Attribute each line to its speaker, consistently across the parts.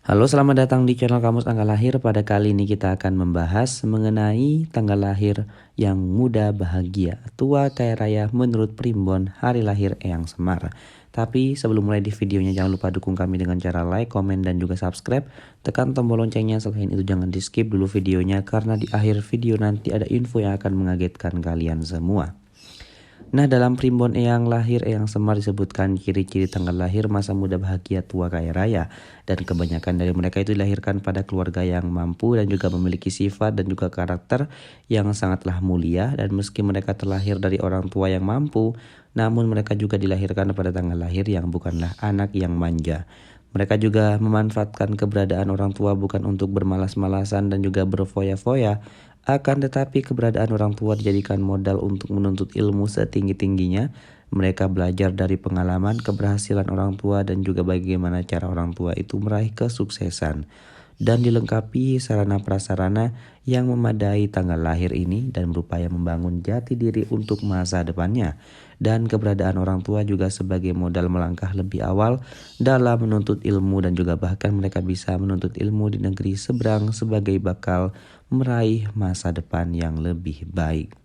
Speaker 1: Halo, selamat datang di channel Kamus Tanggal Lahir. Pada kali ini kita akan membahas mengenai tanggal lahir yang muda, bahagia, tua, kaya raya menurut Primbon hari lahir Eyang Semar. Tapi sebelum mulai di videonya jangan lupa dukung kami dengan cara like, komen, dan juga subscribe. Tekan tombol loncengnya. Selain itu jangan di skip dulu videonya karena di akhir video nanti ada info yang akan mengagetkan kalian semua. Nah, dalam Primbon Eyang lahir Eyang Semar disebutkan ciri-ciri tanggal lahir, masa muda, bahagia, tua, kaya raya. Dan kebanyakan dari mereka itu dilahirkan pada keluarga yang mampu dan juga memiliki sifat dan juga karakter yang sangatlah mulia. Dan meski mereka terlahir dari orang tua yang mampu, namun mereka juga dilahirkan pada tanggal lahir yang bukanlah anak yang manja. Mereka juga memanfaatkan keberadaan orang tua bukan untuk bermalas-malasan dan juga berfoya-foya. Akan tetapi keberadaan orang tua dijadikan modal untuk menuntut ilmu setinggi-tingginya. Mereka belajar dari pengalaman, keberhasilan orang tua dan juga bagaimana cara orang tua itu meraih kesuksesan. Dan dilengkapi sarana prasarana yang memadai tanggal lahir ini dan berupaya membangun jati diri untuk masa depannya. Dan keberadaan orang tua juga sebagai modal melangkah lebih awal dalam menuntut ilmu dan juga bahkan mereka bisa menuntut ilmu di negeri seberang sebagai bakal meraih masa depan yang lebih baik.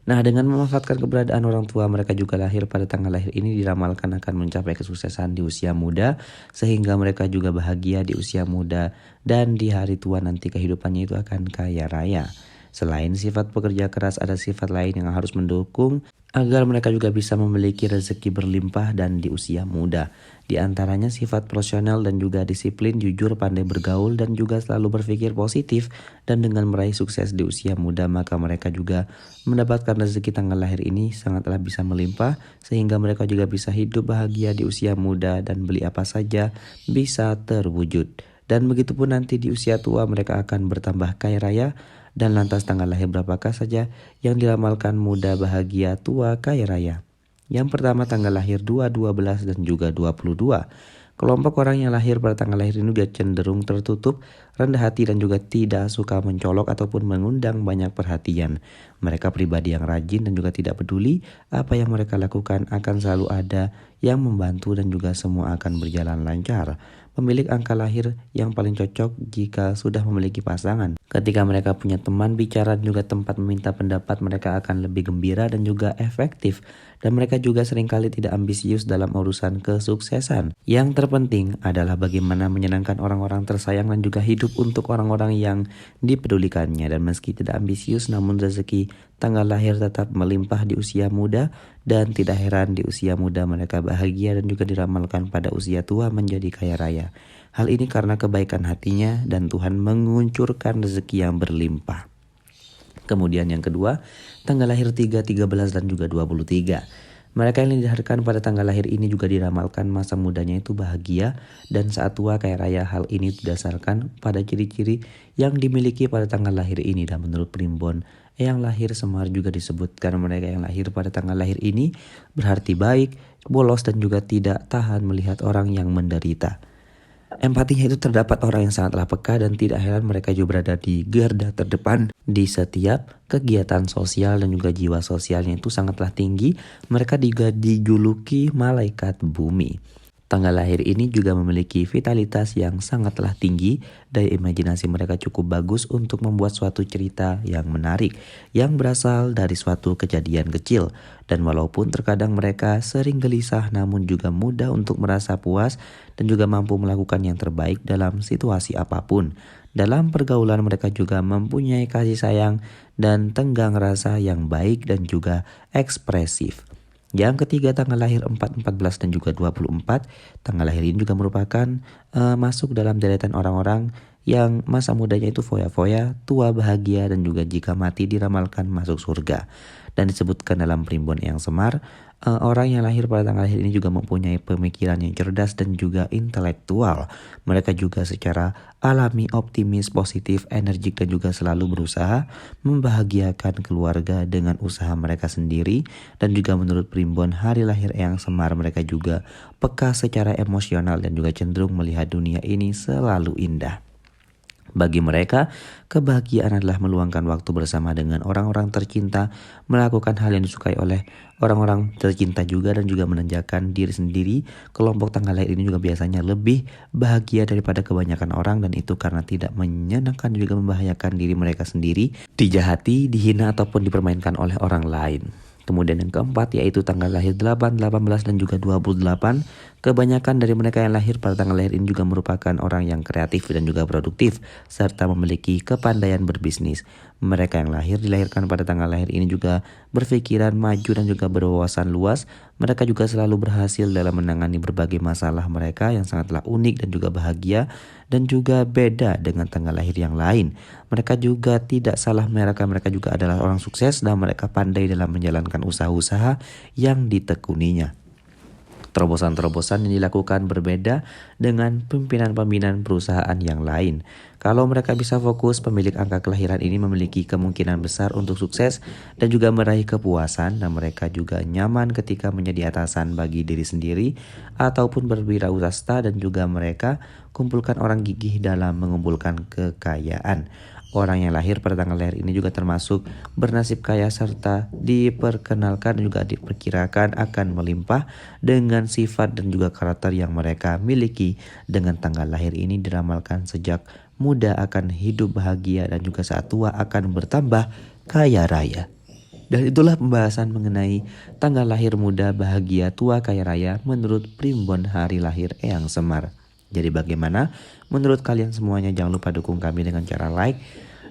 Speaker 1: Nah, dengan memanfaatkan keberadaan orang tua, mereka juga lahir pada tanggal lahir ini diramalkan akan mencapai kesuksesan di usia muda, sehingga mereka juga bahagia di usia muda dan di hari tua nanti kehidupannya itu akan kaya raya. Selain sifat pekerja keras, ada sifat lain yang harus mendukung agar mereka juga bisa memiliki rezeki berlimpah dan di usia muda. Di antaranya sifat profesional dan juga disiplin, jujur, pandai bergaul, dan juga selalu berpikir positif. Dan dengan meraih sukses di usia muda, maka mereka juga mendapatkan rezeki tanggal lahir ini sangatlah bisa melimpah, sehingga mereka juga bisa hidup bahagia di usia muda dan beli apa saja bisa terwujud. Dan begitupun nanti di usia tua mereka akan bertambah kaya raya. Dan lantas tanggal lahir berapakah saja yang diramalkan muda, bahagia, tua, kaya raya? Yang pertama tanggal lahir 2, 12, dan juga 22. Kelompok orang yang lahir pada tanggal lahir ini juga cenderung tertutup, rendah hati dan juga tidak suka mencolok ataupun mengundang banyak perhatian. Mereka pribadi yang rajin dan juga tidak peduli apa yang mereka lakukan, akan selalu ada yang membantu dan juga semua akan berjalan lancar. Pemilik angka lahir yang paling cocok jika sudah memiliki pasangan. Ketika mereka punya teman bicara dan juga tempat meminta pendapat, mereka akan lebih gembira dan juga efektif. Dan mereka juga seringkali tidak ambisius dalam urusan kesuksesan. Yang terpenting adalah bagaimana menyenangkan orang-orang tersayang dan juga hidup untuk orang-orang yang dipedulikannya. Dan meski tidak ambisius, namun rezeki tanggal lahir tetap melimpah di usia muda. Dan tidak heran di usia muda mereka bahagia dan juga diramalkan pada usia tua menjadi kaya raya. Hal ini karena kebaikan hatinya dan Tuhan menguncurkan rezeki yang berlimpah. Kemudian yang kedua, tanggal lahir 3, 13, dan juga 23. Mereka yang dilahirkan pada tanggal lahir ini juga diramalkan masa mudanya itu bahagia dan saat tua kaya raya. Hal ini didasarkan pada ciri-ciri yang dimiliki pada tanggal lahir ini. Dan menurut Primbon Eyang lahir Semar juga disebutkan mereka yang lahir pada tanggal lahir ini berarti baik, polos, dan juga tidak tahan melihat orang yang menderita. Empatinya itu terdapat orang yang sangatlah peka dan tidak heran mereka juga berada di garda terdepan di setiap kegiatan sosial dan juga jiwa sosialnya itu sangatlah tinggi. Mereka juga dijuluki malaikat bumi. Tanggal lahir ini juga memiliki vitalitas yang sangatlah tinggi. Daya imajinasi mereka cukup bagus untuk membuat suatu cerita yang menarik yang berasal dari suatu kejadian kecil. Dan walaupun terkadang mereka sering gelisah, namun juga mudah untuk merasa puas dan juga mampu melakukan yang terbaik dalam situasi apapun. Dalam pergaulan mereka juga mempunyai kasih sayang dan tenggang rasa yang baik dan juga ekspresif. Yang ketiga tanggal lahir 4, 14, dan juga 24. Tanggal lahir ini juga merupakan masuk dalam deretan orang-orang yang masa mudanya itu foya-foya, tua bahagia, dan juga jika mati diramalkan masuk surga. Dan disebutkan dalam Primbon Eyang Semar, orang yang lahir pada tanggal lahir ini juga mempunyai pemikiran yang cerdas dan juga intelektual. Mereka juga secara alami optimis, positif, energik, dan juga selalu berusaha membahagiakan keluarga dengan usaha mereka sendiri. Dan juga menurut Primbon hari lahir Eyang Semar, mereka juga peka secara emosional dan juga cenderung melihat dunia ini selalu indah. Bagi mereka, kebahagiaan adalah meluangkan waktu bersama dengan orang-orang tercinta, melakukan hal yang disukai oleh orang-orang tercinta juga dan juga menanjakan diri sendiri. Kelompok tanggal lahir ini juga biasanya lebih bahagia daripada kebanyakan orang dan itu karena tidak menyenangkan juga membahayakan diri mereka sendiri, dijahati, dihina ataupun dipermainkan oleh orang lain. Kemudian yang keempat yaitu tanggal lahir 8, 18 dan juga 28. Kebanyakan dari mereka yang lahir pada tanggal lahir ini juga merupakan orang yang kreatif dan juga produktif serta memiliki kepandaian berbisnis. Mereka yang dilahirkan pada tanggal lahir ini juga berpikiran maju dan juga berwawasan luas. Mereka juga selalu berhasil dalam menangani berbagai masalah mereka yang sangatlah unik dan juga bahagia dan juga beda dengan tanggal lahir yang lain. Mereka juga tidak salah mereka juga adalah orang sukses dan mereka pandai dalam menjalankan usaha-usaha yang ditekuninya. Terobosan-terobosan yang dilakukan berbeda dengan pimpinan-pimpinan perusahaan yang lain. Kalau mereka bisa fokus, pemilik angka kelahiran ini memiliki kemungkinan besar untuk sukses dan juga meraih kepuasan dan mereka juga nyaman ketika menjadi atasan bagi diri sendiri ataupun berwirausaha dan juga mereka kumpulkan orang gigih dalam mengumpulkan kekayaan. Orang yang lahir pada tanggal lahir ini juga termasuk bernasib kaya serta diperkenalkan juga diperkirakan akan melimpah dengan sifat dan juga karakter yang mereka miliki. Dengan tanggal lahir ini diramalkan sejak muda akan hidup bahagia dan juga saat tua akan bertambah kaya raya. Dan itulah pembahasan mengenai tanggal lahir muda, bahagia, tua, kaya raya menurut primbon hari lahir Eyang Semar. Jadi bagaimana menurut kalian semuanya? Jangan lupa dukung kami dengan cara like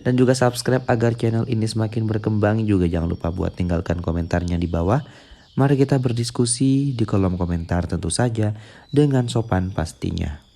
Speaker 1: dan juga subscribe agar channel ini semakin berkembang. Juga jangan lupa buat tinggalkan komentarnya di bawah. Mari kita berdiskusi di kolom komentar tentu saja dengan sopan pastinya.